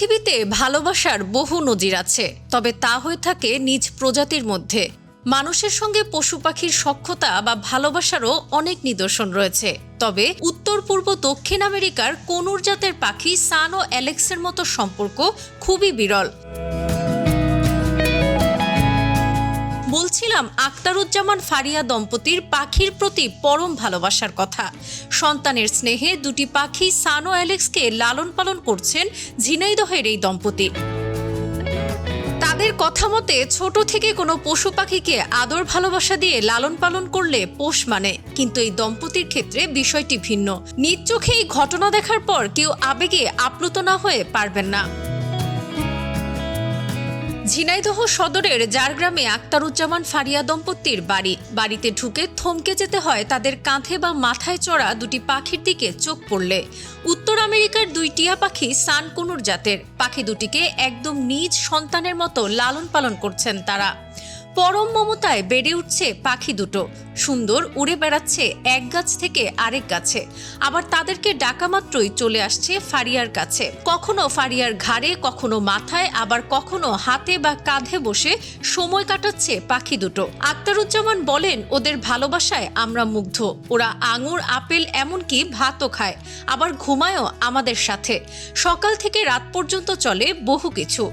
পৃথিবীতে ভালোবাসার বহু নজির আছে, তবে তা হয়ে থাকে নিজ প্রজাতির মধ্যে। মানুষের সঙ্গে পশু পাখির সখ্যতা বা ভালোবাসারও অনেক নিদর্শন রয়েছে। তবে উত্তর পূর্ব দক্ষিণ আমেরিকার কোনুর জাতের পাখি সান ও অ্যালেক্সের মতো সম্পর্ক খুবই বিরল। বলছিলাম আখতারুজ্জামান ফারিয়া দম্পতির পাখির প্রতি পরম ভালোবাসার কথা। সন্তানের স্নেহে দুটি পাখি সান ও অ্যালেক্সকে লালন পালন করছেন ঝিনাইদহের এই দম্পতি। তাদের কথা মতে ছোট থেকে কোনো পশু পাখিকে আদর ভালোবাসা দিয়ে লালন পালন করলে পোষ মানে, কিন্তু এই দম্পতির ক্ষেত্রে বিষয়টি ভিন্ন। নিজ চোখে এই ঘটনা দেখার পর কেউ আবেগে আপ্লুত না হয়ে পারবেন না। ঝিনাইদহ সদরের জারগ্রামে আখতারুজ্জামান ফারিয়া দম্পতির বাড়িতে ঢুকে থমকে যেতে হয় তাদের কাঁধে বা মাথায় চড়া দুটি পাখির দিকে চোখ পড়লে। উত্তর আমেরিকার দুই টিয়া পাখি সান কুনুর জাতের পাখি দুটিকে একদম নিজ সন্তানের মতো লালন পালন করছেন তারা। পরম মমতায় বেড়ে উঠছে পাখি দুটো, সুন্দর উড়ে বেড়াচ্ছে এক গাছ থেকে আরেক গাছে। আবার তাদেরকে ডাকা মাত্রই চলে আসছে ফারিয়ার কাছে, কখনো ফারিয়ার ঘাড়ে, কখনো মাথায়, আবার কখনো হাতে বা কাঁধে বসে সময় কাটাচ্ছে পাখি দুটো। আখতারুজ্জামান বলেন, ওদের ভালোবাসায় আমরা মুগ্ধ। ওরা আঙুর, আপেল, এমনকি ভাতও খায়, আবার ঘুমায়ও আমাদের সাথে। সকাল থেকে রাত পর্যন্ত চলে বহু কিছু।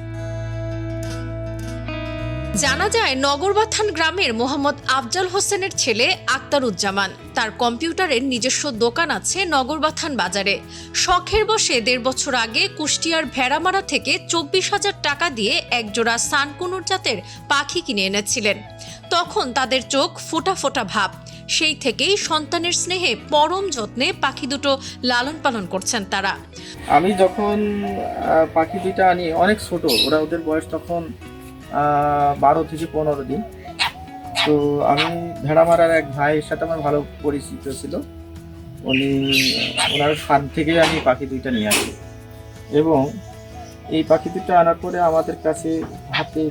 জানা যায় নগরবাথান গ্রামের মোহাম্মদ আফজাল হোসেনের ছেলে আখতারুজ্জামান। তার কম্পিউটারের নিজস্ব দোকান আছে নগরবাথান বাজারে। শখের বসে 1.5 বছর আগে কুষ্টিয়ার ভেড়ামারা থেকে 24,000 টাকা দিয়ে একজোড়া সানকুনুর জাতের পাখি কিনে এনেছিলেন। তখন তাদের চোখ ফোটা ফোটা ভাব। সেই থেকেই সন্তানের স্নেহে পরম যত্নে পাখি দুটো লালন পালন করছেন তারা। আমি যখন পাখি দুইটা আনি অনেক ছোট, ওদের বয়স তখন 12 থেকে 15 দিন। তো আমি ভেড়ামারার এক ভাইয়ের সাথে আমার ভালো পরিচিত ছিল। ওনার ফার্ম থেকে আমি পাখি দুইটা নিয়ে আসি এবং এই পাখি দুইটা আনার পরে আমাদের কাছে হাতে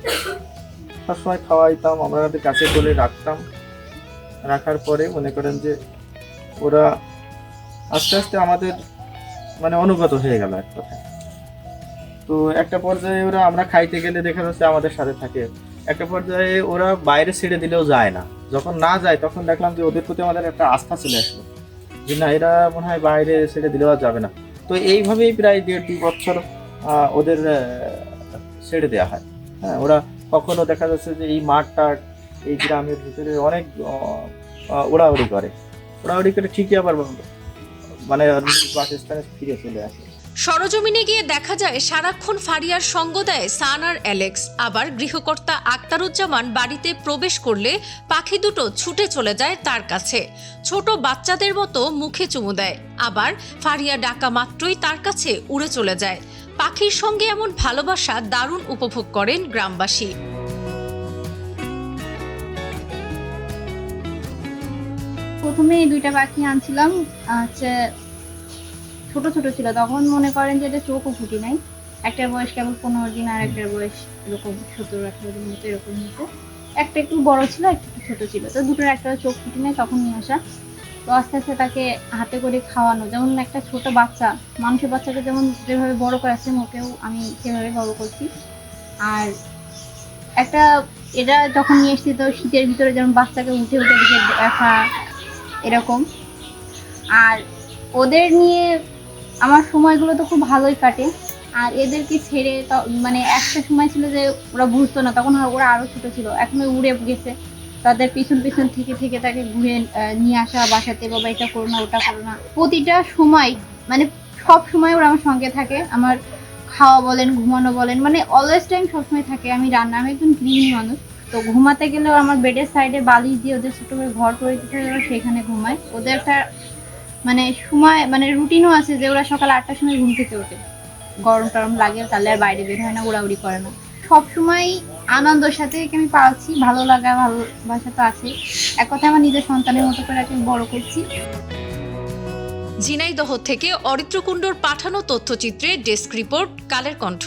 সবসময় খাওয়াইতাম, আমরা আমাদের কাছে বলে রাখতাম। রাখার পরে মনে করেন যে ওরা আস্তে আস্তে আমাদের অনুগত হয়ে গেল এক কথায়। তো একটা পর্যায়ে ওরা আমরা খাইতে গেলে দেখা যাচ্ছে আমাদের সাথে থাকে। একটা পর্যায়ে ওরা বাইরে ছেড়ে দিলেও যায় না। যখন না যায় তখন দেখলাম যে ওদের প্রতি আমাদের একটা আস্থা চলে আসলো যে না, এরা মনে হয় বাইরে ছেড়ে দিলেও আর যাবে না। তো এইভাবেই প্রায় 1.5-2 বছর ওদের ছেড়ে দেওয়া হয়। হ্যাঁ, ওরা কখনো দেখা যাচ্ছে যে এই মাঠটা এই গ্রামের ভিতরে অনেক ওড়াউড়ি করে ঠিকই আবার বাসস্থানে ফিরে চলে আসে। সরজমিনে গিয়ে দেখা যায় সারাক্ষণ ফারিয়ার সঙ্গ দেয় সান আর অ্যালেক্স। আবার গৃহকর্তা আখতারুজ্জামান বাড়িতে প্রবেশ করলে পাখি দুটো ছুটে চলে যায় তার কাছে, ছোট বাচ্চাদের মতো মুখে চুমু দেয়। আবার ফারিয়া ডাকা মাত্রই তার কাছে উড়ে চলে যায়। পাখির সঙ্গে এমন ভালোবাসা দারুণ উপভোগ করেন গ্রামবাসী। প্রথমে এই দুইটা পাখি আনছিলাম, ছোট ছোট ছিল তখন, মনে করেন যে এটা চোখও ফুটি নাই। একটার বয়স কেবল 15 দিন আর একটার বয়স এরকম 17-18 দিন মতো এরকম হতো। একটা একটু বড় ছিল, একটা একটু ছোট ছিল। তো দুটোর একটা চোখ ফুটি নাই, তখন নিয়ে আসা। তো আস্তে আস্তে তাকে হাতে করে খাওয়ানো, যেমন একটা ছোট বাচ্চা, মানুষের বাচ্চাকে যেমন যেভাবে বড় করেছে ওকেও আমি সেভাবে বড় করছি। আর এটা যখন নিয়ে এসছি তো শীতের ভিতরে যেমন বাচ্চাকে উঠে উঠে দিকে দেখা এরকম। আর ওদের নিয়ে আমার সময়গুলো তো খুব ভালোই কাটে। আর এদেরকে ছেড়ে একটা সময় ছিল যে ওরা বুঝতো না, তখন ওরা আরো ছোট ছিল, এখন উড়ে গেছে। তাদের পিছন পিছন থেকে থেকে তাকে ঘুরে নিয়ে আসা বাসাতে, বাবা এটা করো না, ওটা করো না। প্রতিটা সময় সব সময় ওরা আমার সঙ্গে থাকে। আমার খাওয়া বলেন, ঘুমানো বলেন, অলওয়েজ টাইম সবসময় থাকে। আমি একজন গৃহিণী মানুষ, তো ঘুমাতে গেলেও আমার বেডের সাইডে বালিশ দিয়ে ওদের ছোট করে ঘর করে দিতে হয়, ওরা সেখানে ঘুমায়। ওদের একটা সময় রুটিনও আছে যে ওরা সকাল 8টার সময় ঘুম থেকে ওঠে। গরম টরম লাগে তাহলে আর বাইরে বের হয় না, উড়াউড়ি করে না। সবসময় আনন্দের সাথে আমি পাচ্ছি, ভালো লাগা ভালোবাসা তো আছে। এক কথা আমার নিজের সন্তানের মতো করে আমি বড় করছি। ঝিনাইদহ থেকে অরিত্র কুণ্ডুর পাঠানো তথ্যচিত্রে ডেস্ক রিপোর্ট, কালের কণ্ঠ।